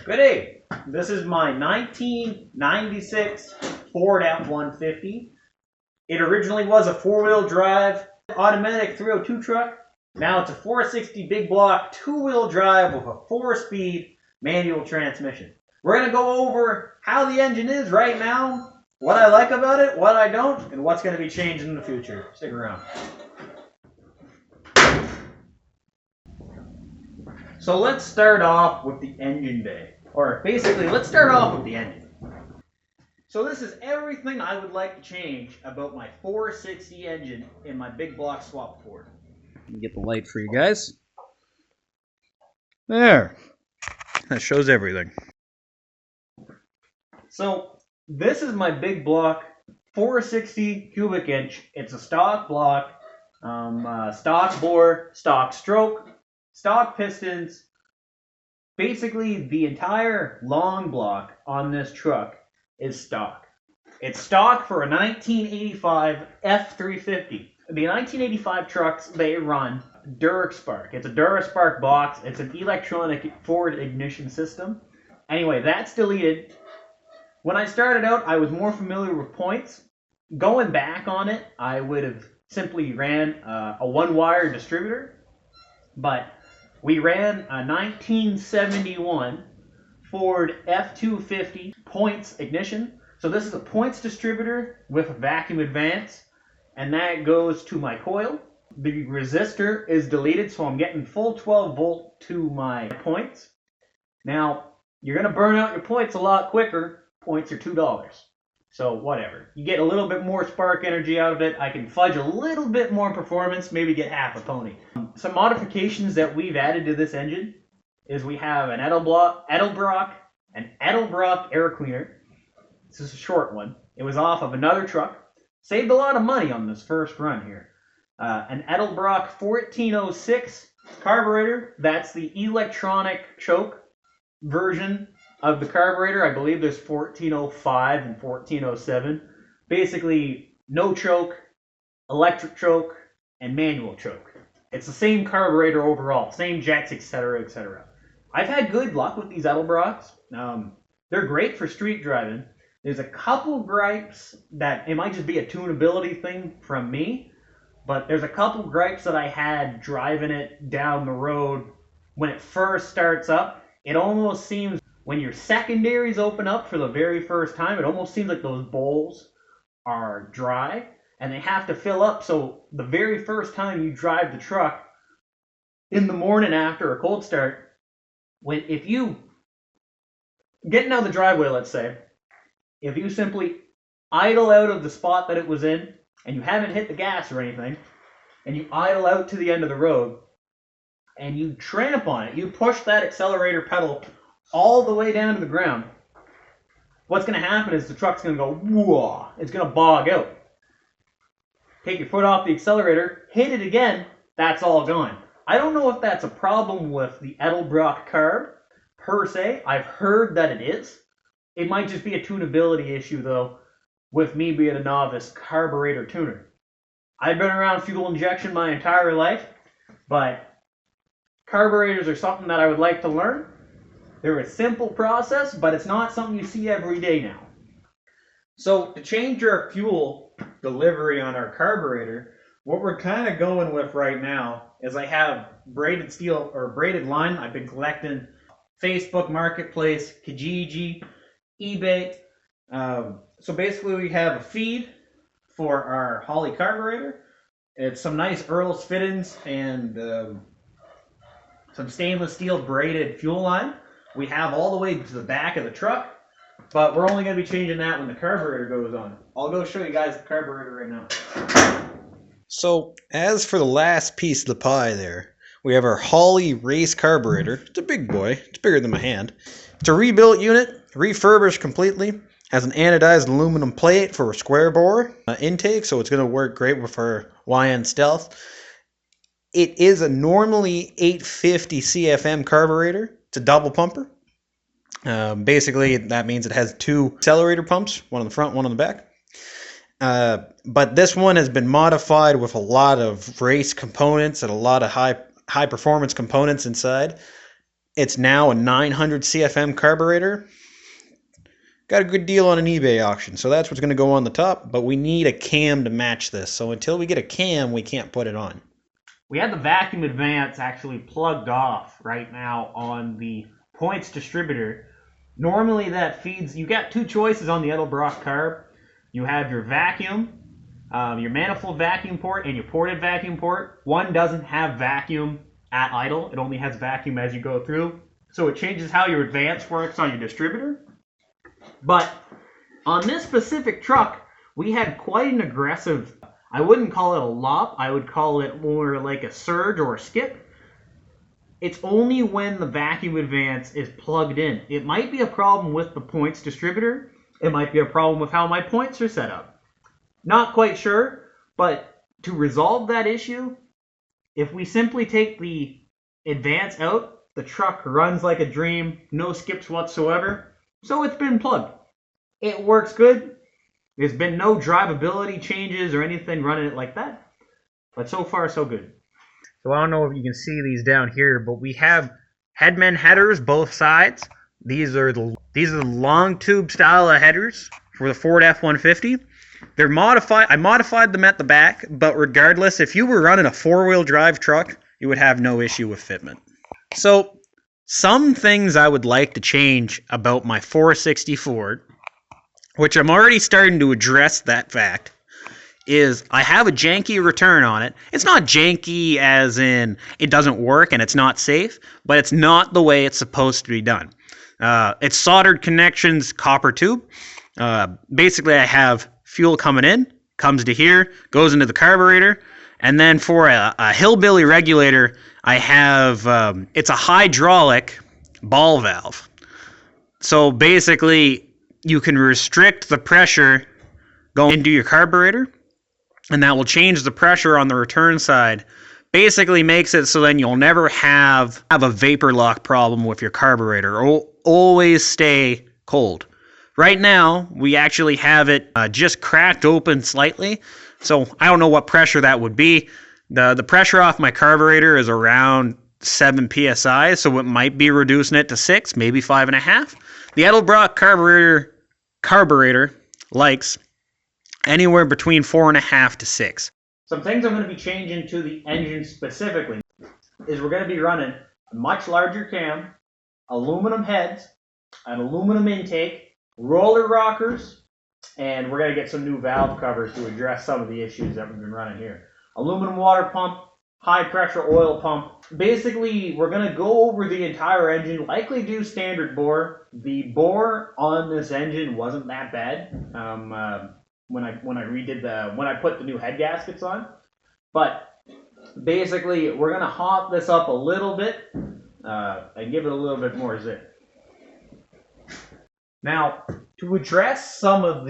Good day. This is my 1996 Ford F-150. It originally was a four-wheel drive automatic 302 truck. Now it's a 460 big block two-wheel drive with a four-speed manual transmission. We're going to go over how the engine is right now, what I like about it, what I don't, and what's going to be changing in the future. Stick around. So let's start off with the engine bay. Or basically, let's start off with the engine. So this is everything I would like to change about my 460 engine in my big block swap Ford. Let me get the light for you guys. There. That shows everything. So this is my big block 460 cubic inch. It's a stock block, stock bore, stock stroke, stock pistons. Basically, the entire long block on this truck is stock. It's stock for a 1985 F350. The 1985 trucks, they run DuraSpark. It's a DuraSpark box. It's an electronic Ford ignition system. Anyway, that's deleted. When I started out, I was more familiar with points. Going back on it, I would have simply ran a one-wire distributor, but we ran a 1971 Ford F250 points ignition. So this is a points distributor with a vacuum advance, and that goes to my coil. The resistor is deleted, so I'm getting full 12 volt to my points. Now, you're going to burn out your points a lot quicker. Points are $2. So whatever. You get a little bit more spark energy out of it. I can fudge a little bit more performance, maybe get half a pony. Some modifications that we've added to this engine is we have an Edelbrock air cleaner. This is a short one. It was off of another truck. Saved a lot of money on this first run here. An Edelbrock 1406 carburetor. That's the electronic choke version of the carburetor. I believe there's 1405 and 1407. Basically, no choke, electric choke, and manual choke. It's the same carburetor overall, same jets, etc., etc. I've had good luck with these Edelbrocks. They're great for street driving. There's a couple gripes that it might just be a tunability thing from me, but there's a couple gripes that I had driving it down the road when it first starts up. It almost seems when your secondaries open up for the very first time, it almost seems like those bowls are dry and they have to fill up. So the very first time you drive the truck in the morning after a cold start, if you getting out of the driveway, let's say, if you simply idle out of the spot that it was in and you haven't hit the gas or anything, and you idle out to the end of the road and you tramp on it, you push that accelerator pedal all the way down to the ground, what's going to happen is the truck's going to go, whoa, it's going to bog out. Take your foot off the accelerator, hit it again, that's all gone. I don't know if that's a problem with the Edelbrock carb, per se. I've heard that it is. It might just be a tunability issue, though, with me being a novice carburetor tuner. I've been around fuel injection my entire life, but carburetors are something that I would like to learn. They're a simple process, but it's not something you see every day now. So to change our fuel delivery on our carburetor, what we're kind of going with right now is I have braided steel or braided line. I've been collecting Facebook Marketplace, Kijiji, eBay. So basically we have a feed for our Holly carburetor. It's some nice Earl's fittings and some stainless steel braided fuel line. We have all the way to the back of the truck, but we're only going to be changing that when the carburetor goes on. I'll go show you guys the carburetor right now. So, as for the last piece of the pie there, we have our Holly race carburetor. It's a big boy. It's bigger than my hand. It's a rebuilt unit, refurbished completely. Has an anodized aluminum plate for a square bore intake, so it's going to work great with our YN Stealth. It is a normally 850 CFM carburetor. It's a double pumper. Basically, that means it has two accelerator pumps, one on the front, one on the back. But this one has been modified with a lot of race components and a lot of high performance components inside. It's now a 900 CFM carburetor. Got a good deal on an eBay auction, so that's what's going to go on the top, but we need a cam to match this. So until we get a cam, we can't put it on. We had the vacuum advance actually plugged off right now on the points distributor. Normally that feeds, you got two choices on the Edelbrock carb. You have your vacuum, your manifold vacuum port, and your ported vacuum port. One doesn't have vacuum at idle. It only has vacuum as you go through. So it changes how your advance works on your distributor. But on this specific truck, we had quite an aggressive, I wouldn't call it a lop, I would call it more like a surge or a skip. It's only when the vacuum advance is plugged in. It might be a problem with the points distributor. It might be a problem with how my points are set up. Not quite sure, but to resolve that issue, if we simply take the advance out, the truck runs like a dream, no skips whatsoever. So it's been plugged. It works good. There's been no drivability changes or anything running it like that. But so far, so good. So I don't know if you can see these down here, but we have headman headers both sides. These are the long tube style of headers for the Ford F-150. They're modified. I modified them at the back, but regardless, if you were running a four-wheel drive truck, you would have no issue with fitment. So some things I would like to change about my 460 Ford, which I'm already starting to address that fact, is I have a janky return on it. It's not janky as in it doesn't work and it's not safe, but it's not the way it's supposed to be done. It's soldered connections, copper tube. Basically, I have fuel coming in, comes to here, goes into the carburetor, and then for a hillbilly regulator, I have, it's a hydraulic ball valve. So basically, you can restrict the pressure going into your carburetor, and that will change the pressure on the return side. Basically makes it so then you'll never have a vapor lock problem with your carburetor. It'll always stay cold. Right now, we actually have it just cracked open slightly, so I don't know what pressure that would be. The pressure off my carburetor is around 7 psi, so it might be reducing it to 6, maybe 5.5. The Edelbrock carburetor likes anywhere between 4.5 to 6. Some things I'm going to be changing to the engine specifically is we're going to be running a much larger cam, aluminum heads, an aluminum intake, roller rockers, and we're going to get some new valve covers to address some of the issues that we've been running here. Aluminum water pump, high pressure oil pump. Basically, we're going to go over the entire engine, likely do standard bore. The bore on this engine wasn't that bad when I put the new head gaskets on. But basically, we're going to hop this up a little bit and give it a little bit more zip. Now, to address some of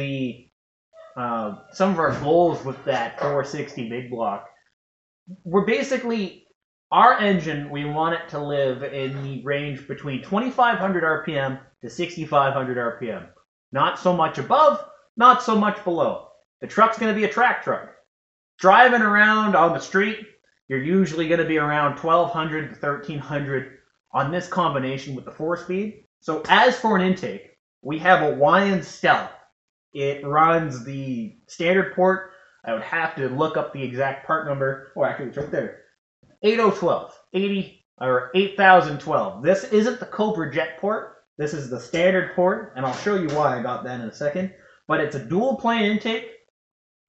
our goals with that 460 big block, we're basically, our engine, we want it to live in the range between 2,500 RPM to 6,500 RPM. Not so much above, not so much below. The truck's going to be a track truck. Driving around on the street, you're usually going to be around 1,200 to 1,300 on this combination with the 4-speed. So as for an intake, we have a Wyand Stealth. It runs the standard port. I would have to look up the exact part number. Oh, actually, it's right there. 8012. This isn't the Cobra Jet port. This is the standard port, and I'll show you why I got that in a second. But it's a dual plane intake.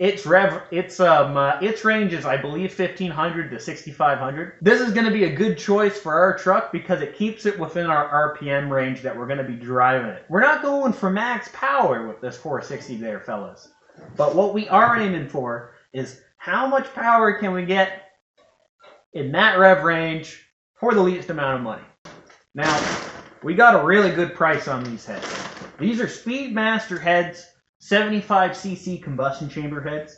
Its range is, I believe, 1,500 to 6,500. This is going to be a good choice for our truck because it keeps it within our RPM range that we're going to be driving it. We're not going for max power with this 460 there, fellas. But what we are aiming for is how much power can we get in that rev range for the least amount of money. Now, we got a really good price on these heads. These are Speedmaster heads. 75cc combustion chamber heads.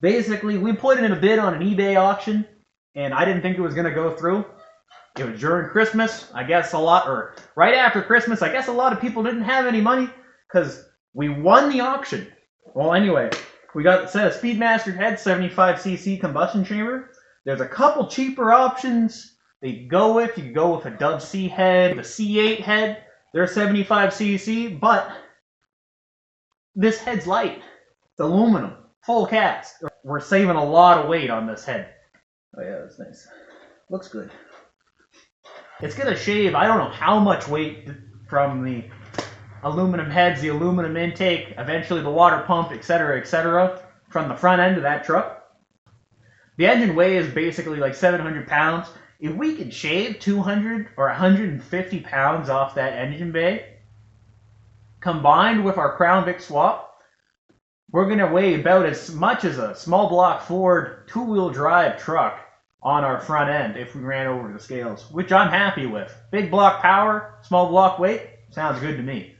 Basically, we put it in a bid on an eBay auction, and I didn't think it was going to go through. It was during Christmas, I guess right after Christmas, I guess a lot of people didn't have any money, because we won the auction. Well, anyway, we got a set of Speedmaster heads, 75cc combustion chamber. There's a couple cheaper options that you can go with. You can go with a Dove C head, the C8 head. They're 75cc, but this head's light. It's aluminum, full cast. We're saving a lot of weight on this head. Oh yeah, that's nice. Looks good. It's gonna shave, I don't know how much weight from the aluminum heads, the aluminum intake, eventually the water pump, etc., from the front end of that truck. The engine weighs basically like 700 pounds. If we could shave 200 or 150 pounds off that engine bay, combined with our Crown Vic swap, we're going to weigh about as much as a small block Ford two-wheel drive truck on our front end if we ran over the scales, which I'm happy with. Big block power, small block weight, sounds good to me.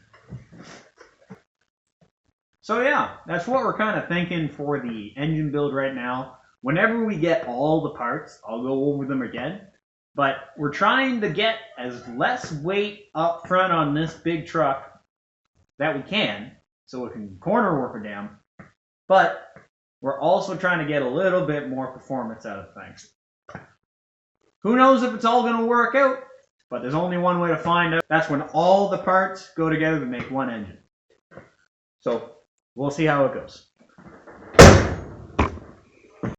So yeah, that's what we're kind of thinking for the engine build right now. Whenever we get all the parts, I'll go over them again. But we're trying to get as less weight up front on this big truck that we can, so it can corner work her down. But we're also trying to get a little bit more performance out of things. Who knows if it's all going to work out, but there's only one way to find out. That's when all the parts go together to make one engine. So we'll see how it goes.